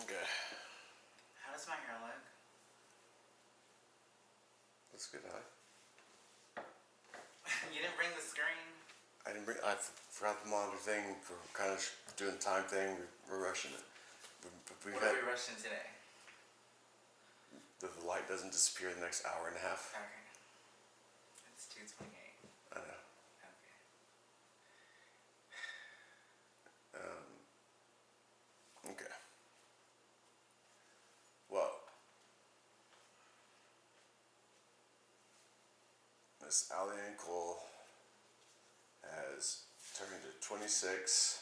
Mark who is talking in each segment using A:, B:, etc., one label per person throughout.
A: Okay.
B: How does my hair look?
A: Looks good, huh?
B: You didn't bring the screen?
A: I forgot the monitor thing. We're kind of doing the time thing. We're rushing it.
B: What are we rushing today?
A: The light doesn't disappear in the next hour and a half.
B: Okay. It's 2:28.
A: I know.
B: Okay.
A: Okay. Well, Miss Allie and Cole has turned to 26.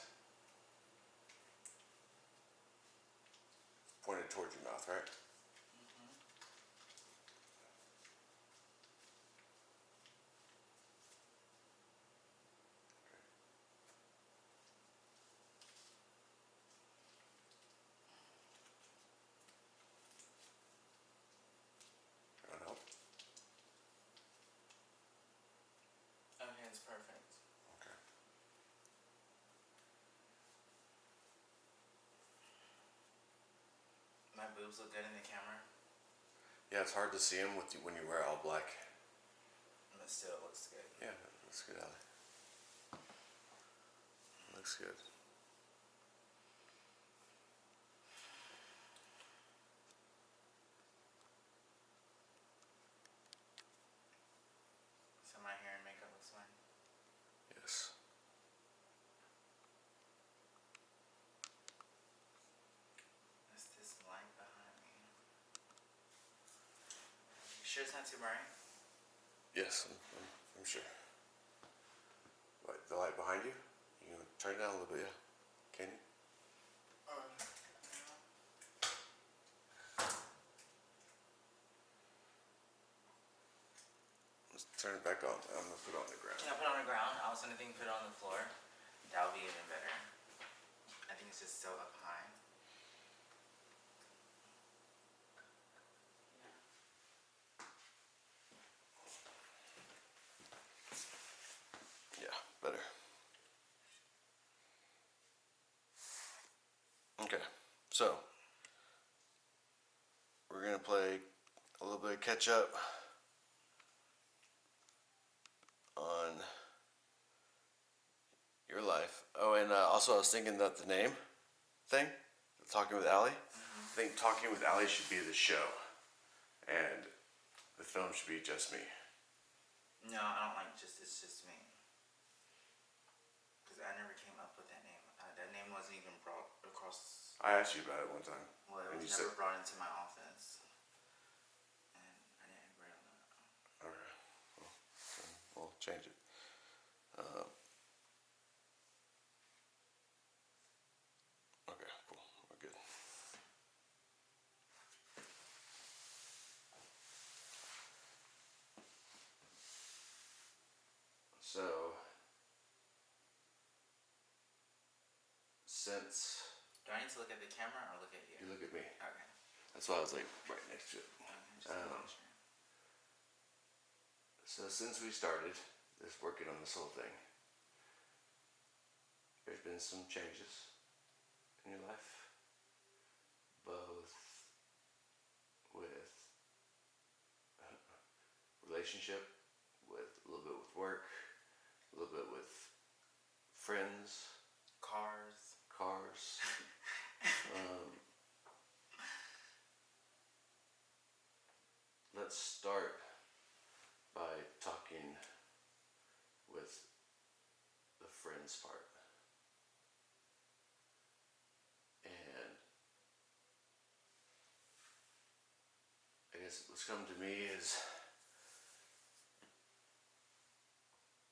A: Pointed towards your mouth, right?
B: Mm-hmm.
A: You want help?
B: Okay, it's perfect.
A: Okay.
B: My boobs look good in the camera,
A: Yeah, it's hard to see them when you wear all black.
B: but still it looks good.
A: Yeah, looks good, Allie. Looks good.
B: So my hair and makeup looks fine.
A: Yes.
B: What's this light behind me? You sure it's not too bright?
A: Yes, I'm sure. What, the light behind you? You can turn it down a little bit, yeah. Can you? Let's turn it back on. I'm gonna put it on the ground.
B: Can I put it on the ground? I was gonna think put it on the floor. That would be even better. I think it's just so up high.
A: Yeah, better. Okay, so we're gonna play a little bit of catch up on your life. Oh, and also I was thinking that the name thing, Talking with Allie, I think Talking with Allie should be the show, and the film should be just me.
B: No, I don't like it's just me. Because I never came up with that name. That name wasn't even brought across.
A: I asked you about it one time.
B: Well, it
A: and
B: was
A: you
B: never
A: said,
B: brought into my office. And I didn't agree on that.
A: okay, well, then we'll change it. Okay, cool, we're good. So, since
B: Do I need to look at the camera or look at you?
A: you look at me,
B: Okay.
A: that's why I was like right next to it.
B: Okay, just making sure.
A: So since we started this working on this whole thing, there's been some changes in your life, both with relationship, with a little bit with work, a little bit with friends,
B: Cars.
A: cars. Let's start by talking with the friends part. And I guess what's come to me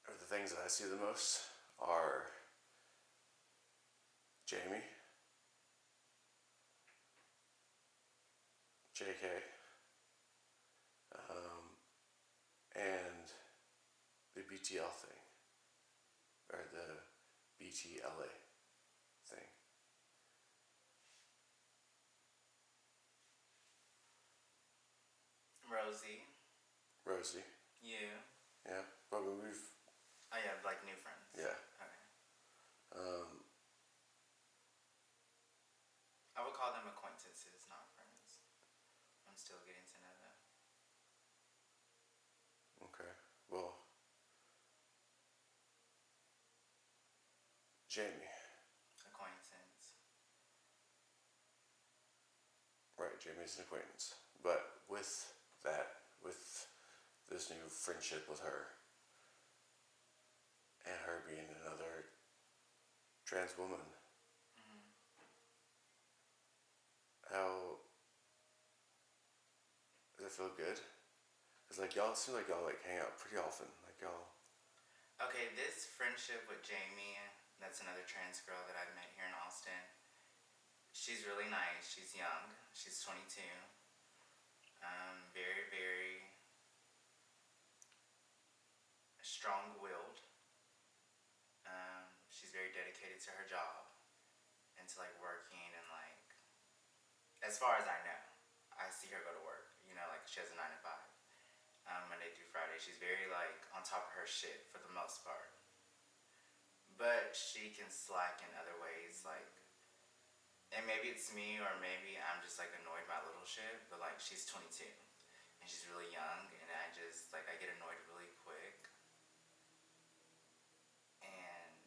A: or the things that I see the most are Jamie, JK, and the BTL thing, or the BTLA thing.
B: Rosie.
A: Rosie,
B: You.
A: yeah, but we've,
B: Oh yeah, like new friends.
A: yeah.
B: Okay. I would call them acquaintances, not friends. I'm still getting to know them.
A: Okay. Well, Jamie.
B: Acquaintance.
A: Right, Jamie's an acquaintance. But with that, with this new friendship with her, and her being another trans woman, how does it feel good? Cause like y'all seem like y'all like hang out pretty often. Like y'all.
B: Okay, this friendship with Jamie, that's another trans girl that I've met here in Austin. She's really nice. She's young. She's 22. Very, very strong-willed. She's very dedicated to her job and to like working and like, as far as I know, I see her go to work. You know, like she has a 9 to 5, Monday through Friday. She's very like on top of her shit for the most part. But she can slack in other ways, like, and maybe it's me or maybe I'm just like annoyed by little shit. But like she's 22 and she's really young, and I just like I get annoyed really quick. And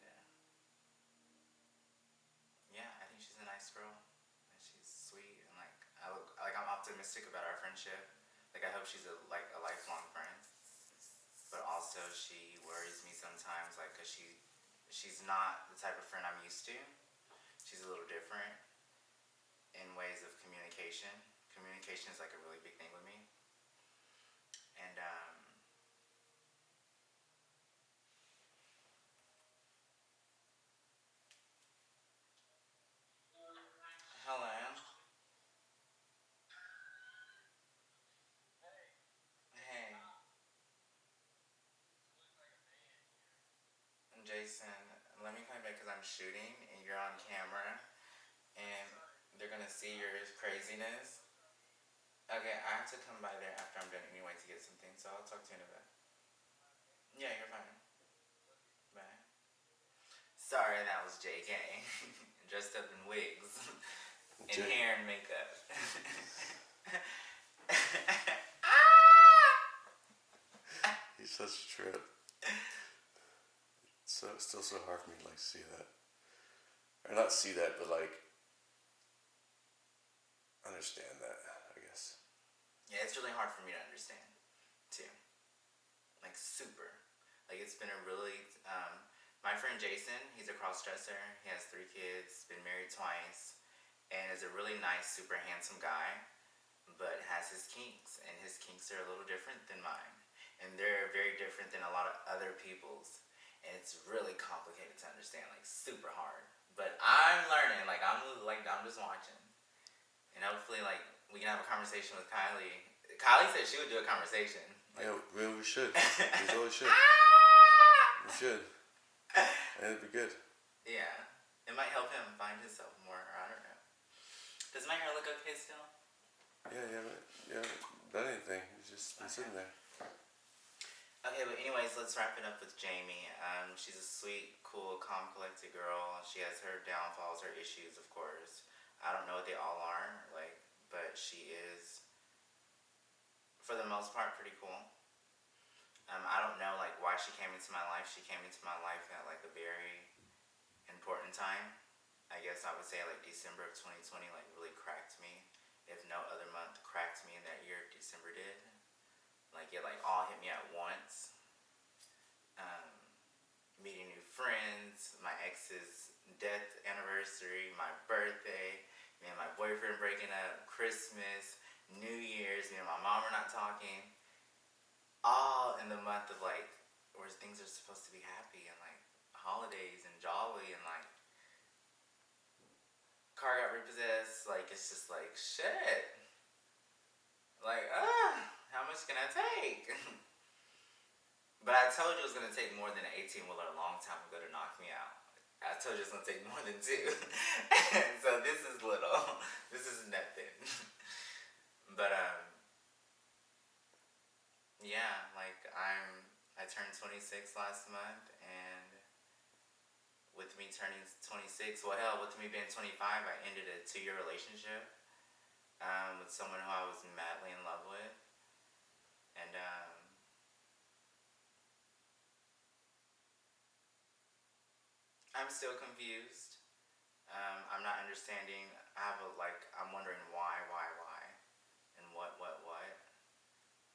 B: yeah, I think she's a nice girl, and she's sweet, and like I'm optimistic about our friendship. Like I hope she's a lifelong friend. But also she worries me sometimes, like, cause she's not the type of friend I'm used to. She's a little different in ways of communication. Communication is like a really big thing with me. And hello. Hey, Jason, let me come back because I'm shooting and you're on camera and they're gonna see your craziness. Okay, I have to come by there after I'm done anyway to get something, so I'll talk to you in a bit. Yeah, you're fine. Bye. Sorry, that was JK. Dressed up in wigs and hair and makeup.
A: He's such a trip. So it's still so hard for me to like see that, or not see that, but like understand that. I guess.
B: Yeah, it's really hard for me to understand, too. Like super. Like it's been a really. My friend Jason, he's a cross-dresser. He has 3 kids, been married twice, and is a really nice, super handsome guy, but has his kinks, and his kinks are a little different than mine, and they're very different than a lot of other people's, and it's really complicated to understand, like super hard. But I'm learning, like I'm just watching, and hopefully, like we can have a conversation with Kylie. Kylie said she would do a conversation. Like,
A: yeah, we should. We totally should. We should. And it'd be good.
B: Yeah, it might help him find himself more. Or I don't know. Does my hair look okay still?
A: Yeah, you haven't done anything. It's just been sitting there.
B: Okay, but anyways, let's wrap it up with Jamie. She's a sweet, cool, calm, collected girl. She has her downfalls, her issues, of course. I don't know what they all are, like, but she is, for the most part, pretty cool. I don't know, like, why she came into my life. She came into my life at, like, a very important time. I guess I would say, like, December of 2020, like, really cracked me. If no other month cracked me in that year, December did. Like, it, like, all hit me at once. Meeting new friends, my ex's death anniversary, my birthday, me and my boyfriend breaking up, Christmas, New Year's, me and my mom are not talking. All in the month of like where things are supposed to be happy and like holidays and jolly and like car got repossessed. Like it's just like shit. Like how much can I take? But I told you it was gonna take more than an 18-wheeler a long time ago to knock me out. I told you it's gonna take more than 2. So this is little. This is nothing. But yeah, like I turned 26 last month, and with me turning 26, well hell, with me being 25, I ended a 2-year relationship. with someone who I was madly in love with. And I'm still confused. I'm not understanding. I'm wondering why, and what,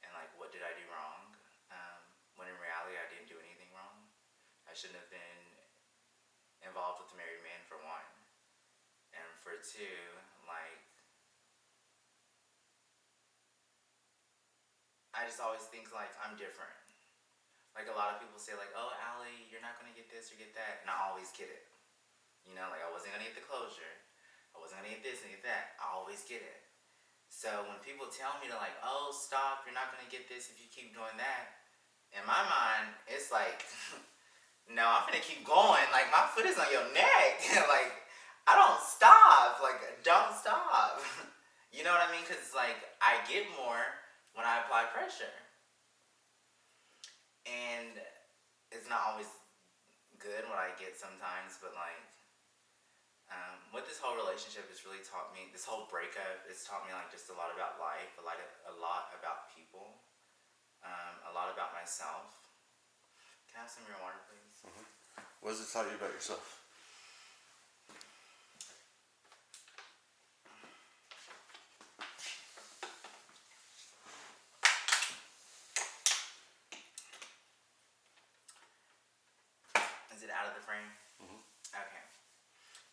B: and like, what did I do wrong? When in reality, I didn't do anything wrong. I shouldn't have been involved with a married man, for one, and for two, like, I just always think like I'm different. Like a lot of people say, like, "Oh, Allie, you're not gonna get this or get that," and I always get it. You know, like I wasn't gonna get the closure. I wasn't gonna get this and get that. I always get it. So when people tell me to like, "Oh, stop, you're not gonna get this if you keep doing that," in my mind, it's like, no, I'm gonna keep going. Like my foot is on your neck. Like I don't stop. Like don't stop. You know what I mean? Because like I get more when I apply pressure, and it's not always good what I get sometimes. But like what this whole relationship has really taught me, this whole breakup, it's taught me like just a lot about life, a lot about people, a lot about myself. Can I have some of your water, please?
A: Mm-hmm. What does it tell you about yourself?
B: Is it out of the frame?
A: Mm-hmm.
B: Okay.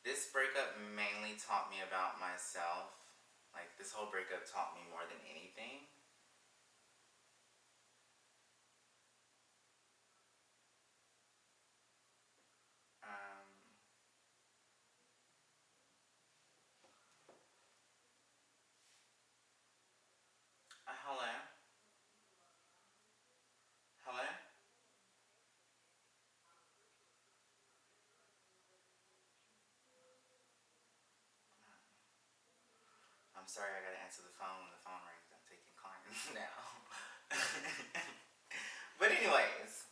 B: This breakup mainly taught me about myself. Like, this whole breakup taught me more than anything. Hello? Hello? I'm sorry, I gotta answer the phone when the phone rings. I'm taking clients now. But anyways,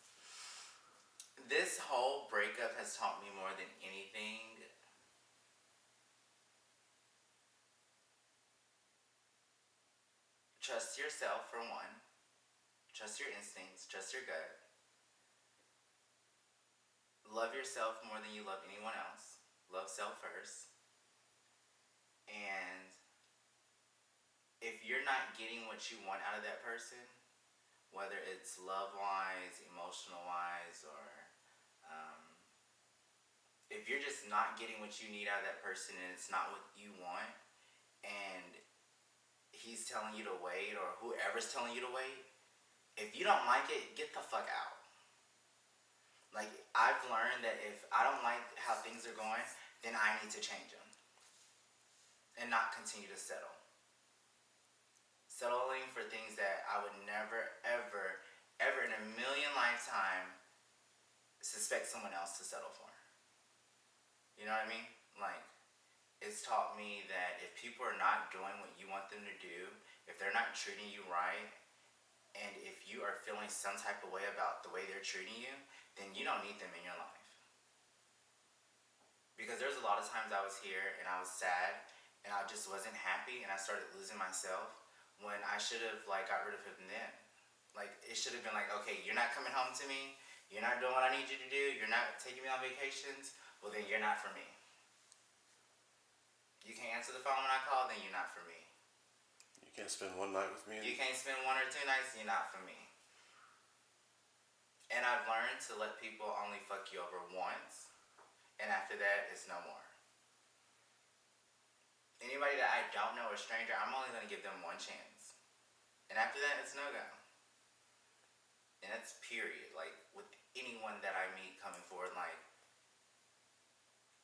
B: this whole breakup has taught me more than anything. Trust yourself, for one. Trust your instincts. Trust your gut. Love yourself more than you love anyone else. Love self first. And if you're not getting what you want out of that person, whether it's love wise, emotional wise, or if you're just not getting what you need out of that person and it's not what you want, and he's telling you to wait, or whoever's telling you to wait, if you don't like it, get the fuck out. Like, I've learned that if I don't like how things are going, then I need to change them and not continue to settle. Settling for things that I would never, ever, ever in a million lifetime suspect someone else to settle for. You know what I mean? Like, it's taught me that if people are not doing what you want them to do, if they're not treating you right, and if you are feeling some type of way about the way they're treating you, then you don't need them in your life. Because there's a lot of times I was here and I was sad and I just wasn't happy and I started losing myself when I should have like got rid of him then. Like, it should have been like, okay, you're not coming home to me, you're not doing what I need you to do, you're not taking me on vacations, well then you're not for me. You can't answer the phone when I call, then you're not for me.
A: You can't spend one night with me.
B: You can't spend 1 or 2 nights, you're not for me. And I've learned to let people only fuck you over once, and after that, it's no more. Anybody that I don't know, a stranger, I'm only going to give them 1 chance. And after that, it's no go. And that's period. Like, with anyone that I meet coming forward, like,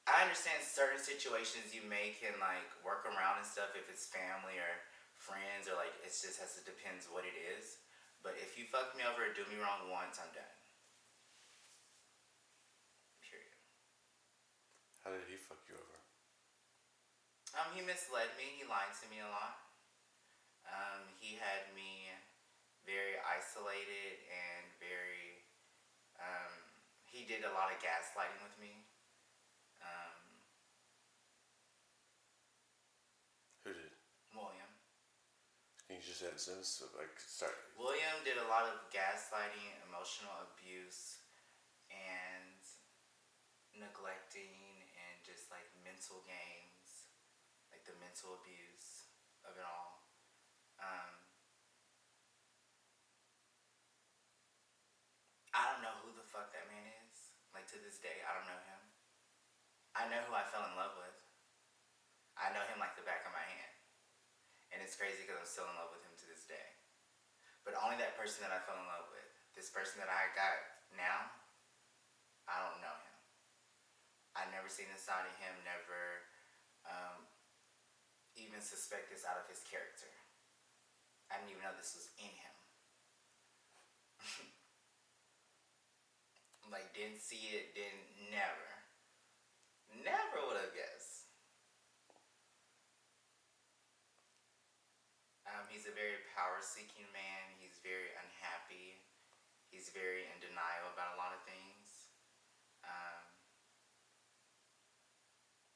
B: I understand certain situations you may can, like, work around and stuff if it's family or friends, or, like, it just has to depends what it is. But if you fuck me over or do me wrong once, I'm done. Period.
A: How did he fuck you over?
B: He misled me. He lied to me a lot. He had me very isolated and very. He did a lot of gaslighting with me.
A: Who did?
B: William.
A: sentence? So, like, start.
B: William did a lot of gaslighting, emotional abuse, and neglecting, and just like mental games, like the mental abuse of it all. I don't know who the fuck that man is. Like to this day, I don't know him. I know who I fell in love with. I know him like the back of my hand. And it's crazy because I'm still in love with him to this day. But only that person that I fell in love with. This person that I got now, I don't know him. I never seen this side of him, never even suspect this out of his character. I didn't even know this was in him. Like, didn't see it, never would have guessed. He's a very power-seeking man. He's very unhappy. He's very in denial about a lot of things.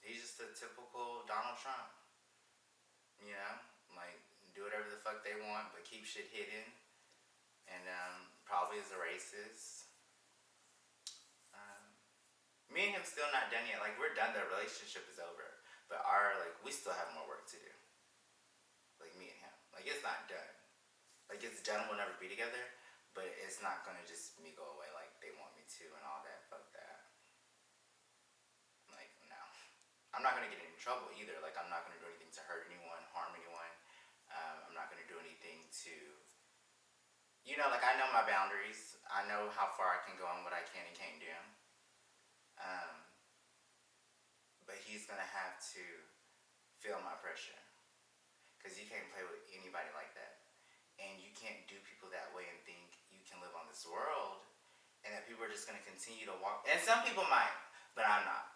B: He's just a typical Donald Trump. You know? Like, do whatever the fuck they want, but keep shit hidden. And probably is a racist. Me and him still not done yet. Like, we're done. The relationship is over. But we still have more work to do. Like, me and him. Like, it's not done. Like, it's done, we'll never be together, but it's not gonna just me go away like they want me to and all that. Fuck that. Like, no. I'm not gonna get in trouble either. Like, I'm not gonna do anything to hurt anyone, harm anyone. I'm not gonna do anything to, like, I know my boundaries. I know how far I can go and what I can and can't do. But he's gonna have to feel my pressure. Because you can't play with anybody like that. And you can't do people that way and think you can live on this world and that people are just going to continue to walk. And some people might, but I'm not.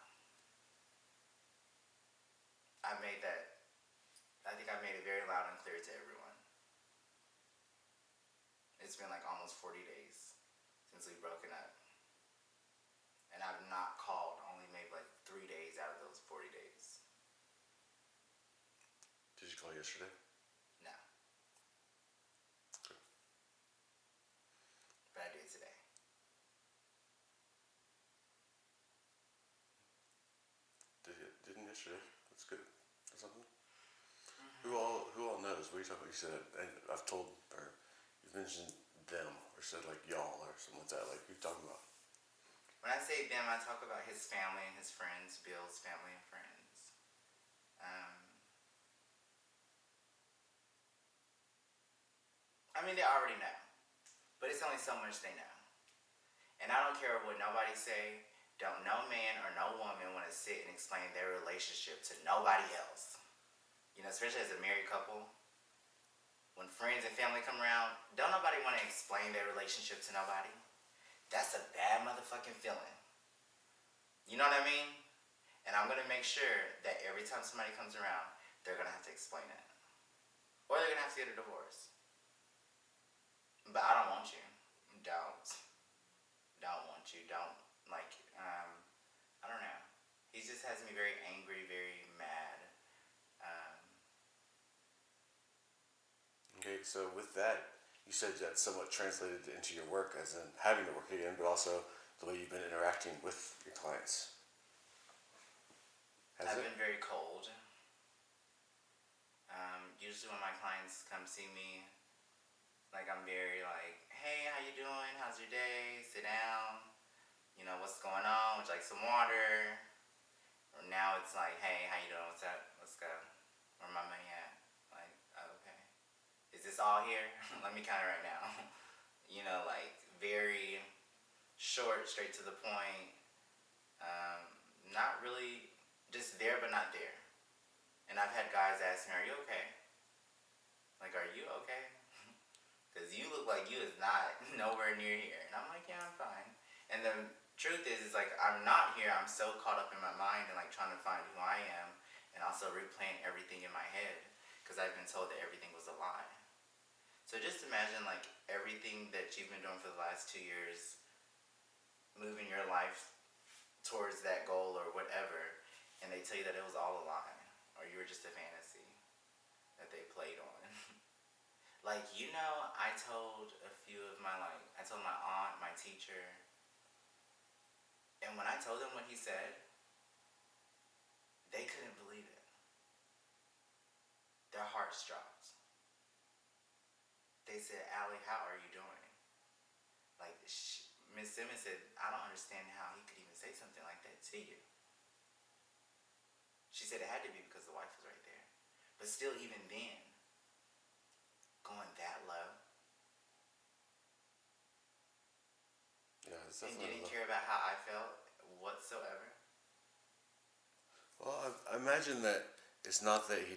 B: I think I made it very loud and clear to everyone. It's been like almost 40 days since we've broken up. And I've not called only maybe like 3 days out of those 40 days.
A: Did you call yesterday?
B: No.
A: Okay.
B: But I did today.
A: Didn't yesterday? That's good. That's something. Mm-hmm. Who all knows? What are you talking about? You said, and I've told, or you mentioned them, or said like y'all, or something like that. Like, who are you talking about?
B: When I say them, I talk about his family and his friends, Bill's family and friends. I mean, they already know. But it's only so much they know. And I don't care what nobody say. Don't no man or no woman want to sit and explain their relationship to nobody else. Especially as a married couple. When friends and family come around, don't nobody want to explain their relationship to nobody. That's a bad motherfucking feeling. You know what I mean? And I'm going to make sure that every time somebody comes around, they're going to have to explain it. Or they're going to have to get a divorce. But I don't want you. Don't want you. Don't, like, I don't know. He just has me very angry, very mad.
A: Okay, so with that, you said that somewhat translated into your work, as in having to work again, but also the way you've been interacting with your clients.
B: I've been very cold. Usually when my clients come see me, like, I'm very like, hey, how you doing? How's your day? Sit down. What's going on? Would you like some water? Or now it's like, hey, how you doing? What's up? Let's go. Where my money at? Like, oh, okay. Is this all here? Let me count it right now. Like, very short, straight to the point. Not really, just there but not there. And I've had guys ask me, are you okay? Like, are you okay? Because you look like you is not nowhere near here. And I'm like, yeah, I'm fine. And the truth is like, I'm not here. I'm so caught up in my mind and like trying to find who I am. And also replaying everything in my head. Because I've been told that everything was a lie. So just imagine like everything that you've been doing for the last 2 years, moving your life towards that goal or whatever, and they tell you that it was all a lie. Or you were just a fantasy that they played on. Like, I told a few of my, I told my aunt, my teacher, and when I told them what he said, they couldn't believe it. Their hearts dropped. They said, Allie, how are you doing? Like, Miss Simmons said, I don't understand how he could even say something like that to you. She said it had to be because the wife was right there. But still, even then, going that low,
A: Yeah, it's
B: and
A: definitely
B: didn't
A: low.
B: care about how I felt whatsoever.
A: Well, I imagine that it's not that he